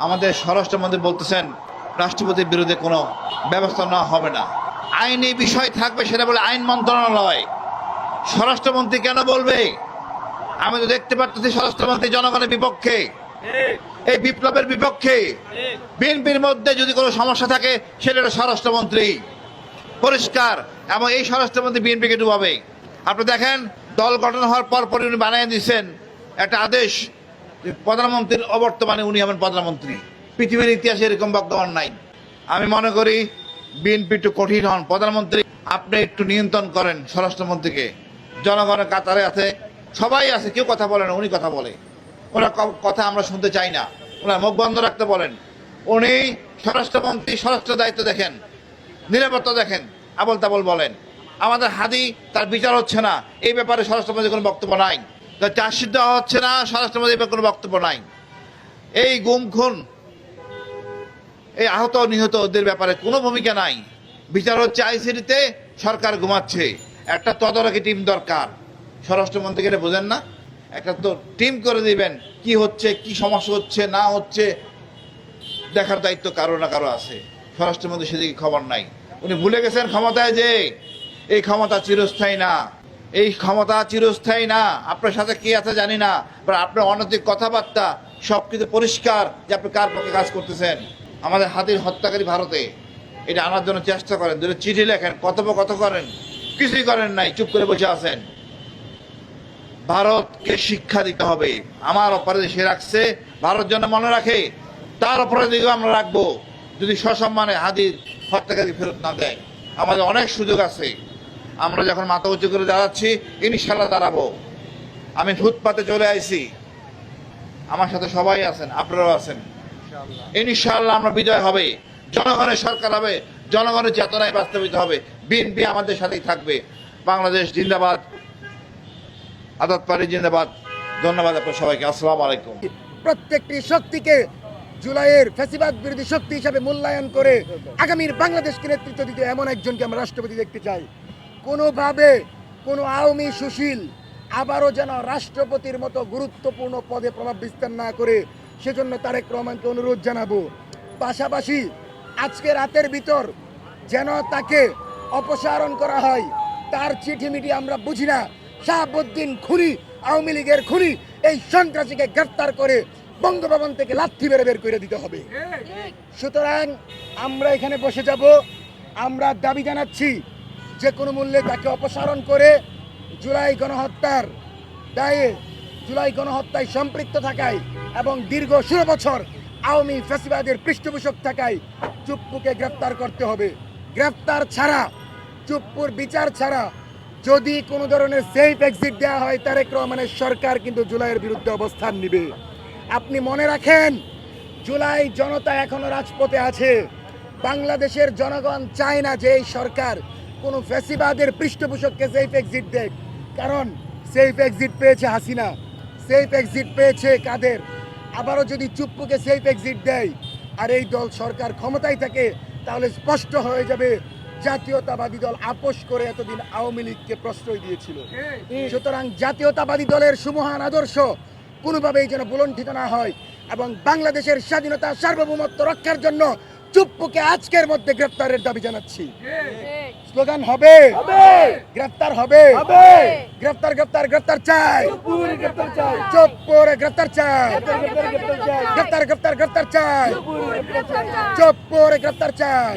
আমাদের স্বরাষ্ট্রমন্ত্রী বলতেছেন রাষ্ট্রপতির বিরুদ্ধে কোনো ব্যবস্থা নেওয়া হবে না, আইনি বিষয় থাকবে, সেটা বলে আইন মন্ত্রণালয়। স্বরাষ্ট্রমন্ত্রী কেন বলবে? আমি তো দেখতে পাচ্ছি স্বরাষ্ট্রমন্ত্রী জনগণের বিপক্ষে, এই বিপ্লবের বিপক্ষে। বিএনপির মধ্যে যদি কোনো সমস্যা থাকে সেটা হলো স্বরাষ্ট্রমন্ত্রী, পরিষ্কার। এবং এই স্বরাষ্ট্রমন্ত্রী বিএনপিকে ডুবাবে। আপনি দেখেন, দল গঠন হওয়ার পর পর উনি বানিয়ে দিচ্ছেন একটা আদেশ, প্রধানমন্ত্রীর অবর্তমানে উনি হবেন প্রধানমন্ত্রী। পৃথিবীর ইতিহাসে এরকম বর্তমান নাই। আমি মনে করি বিএনপি একটু কঠিন হন, প্রধানমন্ত্রী আপনি একটু নিয়ন্ত্রণ করেন স্বরাষ্ট্রমন্ত্রীকে। জনগণের কাতারে আছে, সবাই আছে, কেউ কথা বলে না, উনি কথা বলে। ওনার কথা আমরা শুনতে চাই না, ওনার মুখ বন্ধ রাখতে বলেন। উনি স্বরাষ্ট্রমন্ত্রী, স্বরাষ্ট্র দায়িত্ব দেখেন, নিরাপত্তা দেখেন, আবল তাবল বলেন। আমাদের হাদি তার বিচার হচ্ছে না, এই ব্যাপারে স্বরাষ্ট্রমন্ত্রীর কোনো বক্তব্য নাই। চার্জশিট দেওয়া হচ্ছে না, স্বরাষ্ট্রমন্ত্রীর ব্যাপারে কোনো বক্তব্য নাই। এই গুম খুন, এই আহত নিহত ওদের ব্যাপারে কোনো ভূমিকা নাই। বিচার হচ্ছে আইসিডিতে, সরকার ঘুমাচ্ছে। একটা তদারকি টিম দরকার। স্বরাষ্ট্রমন্ত্রীকে এটা বোঝেন না? একটা তো টিম করে দিবেন, কি হচ্ছে, কি সমস্যা হচ্ছে না হচ্ছে দেখার দায়িত্ব কারো না কারো আছে। স্বরাষ্ট্রমন্ত্রী সেদিকে খবর নাই। উনি ভুলে গেছেন ক্ষমতায় যে এই ক্ষমতা চিরস্থায়ী না, এই ক্ষমতা চিরস্থায়ী না। আপনার সাথে কে আছে জানি না, আপনার অনৈতিক কথাবার্তা সব কিছু পরিষ্কার যে আপনি কার পক্ষে কাজ করতেছেন। আমাদের হাতির হত্যাকারী ভারতে, এটা আনার জন্য চেষ্টা করেন, দুটো চিঠি লেখেন, কথোপকথন করেন, কিছুই করেন নাই, চুপ করে বসে আছেন। ভারতকে শিক্ষা দিতে হবে। আমার অপরাধী সে রাখছে, ভারত যেন মনে রাখে তার অপরাধীকেও আমরা রাখবো, যদি সসম্মানে হাদির হত্যাকারী ফেরত না দেয়। আমাদের অনেক সুযোগ আছে, আমরা যখন মাথা উঁচু করে দাঁড়াচ্ছি, ইনশাল্লাহ দাঁড়াবো। আমি ফুটপাতে চলে আইছি, আমার সাথে সবাই আছেন, আপনারাও আছেন। ইনশাআল্লাহ আমরা বিজয় হবে, জনগণের সরকার হবে, জনগণের চেতনায় বাস্তবিত হবে। বিএনপি আমাদের সাথেই থাকবে। বাংলাদেশ জিন্দাবাদ, আজাদ পার্টি জিন্দাবাদ। ধন্যবাদ আপনার সবাইকে। আসসালামু আলাইকুম। প্রত্যেকটি শক্তিকে জুলাইয়ের ফ্যাসিবাদ বিরোধী শক্তি হিসাবে মূল্যায়ন করে আগামীর বাংলাদেশকে নেতৃত্ব দিতে এমন একজনকে আমরা রাষ্ট্রপতি দেখতে চাই। কোনোভাবে কোনো আওয়ামী সুশীল আবারও যেন রাষ্ট্রপতির মতো গুরুত্বপূর্ণ পদে প্রভাব বিস্তার না করে, সেজন্য তারেক রহমানকে অনুরোধ জানাবো। পাশাপাশি আজকে রাতের ভিতর যেন তাকে অপসারণ করা হয়। তার চিঠিমিটি আমরা বুঝি না, শাহাবুদ্দিন খুনি, আওয়ামী লীগের খুনি, এই সন্ত্রাসীকে গ্রেফতার করে বঙ্গভবন থেকে লাথি মেরে বের করে দিতে হবে। সুতরাং আমরা এখানে বসে যাব। আমরা দাবি জানাচ্ছি যে কোনো মূল্যে তাকে অপসারণ করে জুলাই গণহত্যার দায়ে, জুলাই গণহত্যায় সম্পৃক্ত থাকায় এবং দীর্ঘ 16 বছর আওয়ামী ফ্যাসিবাদের পৃষ্ঠপোষক থাকায় চুপ্পুকে গ্রেফতার করতে হবে। গ্রেফতার ছাড়া, চুপ্পুর বিচার ছাড়া যদি কোনো ধরনের সেফ এক্সিট দেওয়া হয়, তারেক রহমানের সরকার কিন্তু জুলাইয়ের বিরুদ্ধে অবস্থান নেবে। আপনি মনে রাখেন, জুলাই জনতা এখনো রাজপথে আছে। বাংলাদেশের জনগণ চায় না যে এই সরকার কোনো ফ্যাসিবাদের পৃষ্ঠপোষককে সেফ এক্সিট দেয়। কারণ সেফ এক্সিট পেয়েছে হাসিনা, সেফ এক্সিট পেয়েছে কাদের। আবারও যদি চুপ্পুকে সেফ এক্সিট দেয় আর এই দল সরকার ক্ষমতায় থাকে, তাহলে স্পষ্ট হয়ে যাবে জাতীয়তাবাদী দল আপোষ করে এতদিন আওয়ামী লীগকে প্রশ্রয় দিয়েছিল। সুতরাং জাতীয়তাবাদী দলের সুমহান আদর্শ কোনোভাবেই যেন বুলণ্ঠিত না হয় এবং বাংলাদেশের স্বাধীনতা সার্বভৌমত্ব রক্ষার জন্য চুপ্পুকে আজকের মধ্যে গ্রেফতারের দাবি জানাচ্ছি। স্লোগান হবে, গ্রেফতার হবে, গ্রেফতার গ্রেফতার গ্রেফতার চাই, চুপ্পুরে গ্রেফতার চাই, গ্রেফতার গ্রেফতার গ্রেফতার চাই, চুপ্পুরে গ্রেফতার চাই।